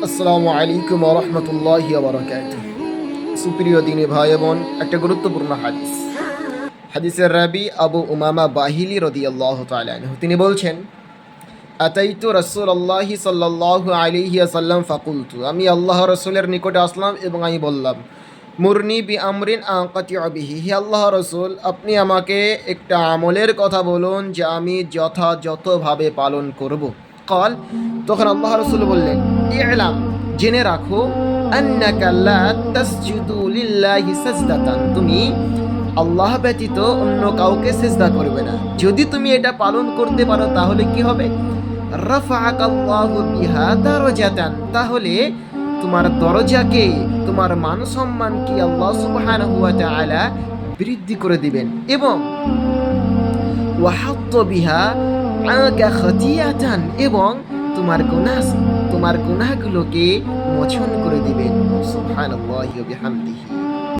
আসসালামু আলাইকুম ওয়া রাহমাতুল্লাহি ওয়া বারাকাতুহু। সুপ্রিয় দিনী ভাই বোন, একটা গুরুত্বপূর্ণ হাদিস। হাদিসের রাবি আবু উমামা বাহিলি রাদিয়াল্লাহু তাআলা আনহু, তিনি বলছেন, আতাইতু রাসূলুল্লাহি সাল্লাল্লাহু আলাইহি ওয়াসাল্লাম ফাকুলতু, আমি আল্লাহ রাসূলের নিকটে আসলাম এবং আমি বললাম, মুরনি বি আমরিন আনকাতিউ বিহি, হে আল্লাহ রাসূল, আপনি আমাকে একটা আমলের কথা বলুন যা আমি যথাযথভাবে পালন করব। কল, তখন আল্লাহ রাসূল বললেন, ইলাম, জেনে রাখো, আন্নাকা লা তাসজুদু লিল্লাহি সাজদাতান, তুমি আল্লাহ ব্যতীত অন্য কাউকে সেজদা করবে না। যদি তুমি এটা পালন করতে পারো তাহলে কি হবে? রাফাআকাল্লাহু বিহা দারাজাতান, তাহলে তোমার দরজাকে, তোমার মান সম্মানকে আল্লাহ সুবহানাহু ওয়া তাআলা বৃদ্ধি করে দিবেন, এবং ওয়াহাত্ত বিহা আনকা খাতিয়াতান, এবং তোমার গুনাহগুলোকে মোচন করে দিবেন। সুবহানাল্লাহি ওয়া বিহামদিহি।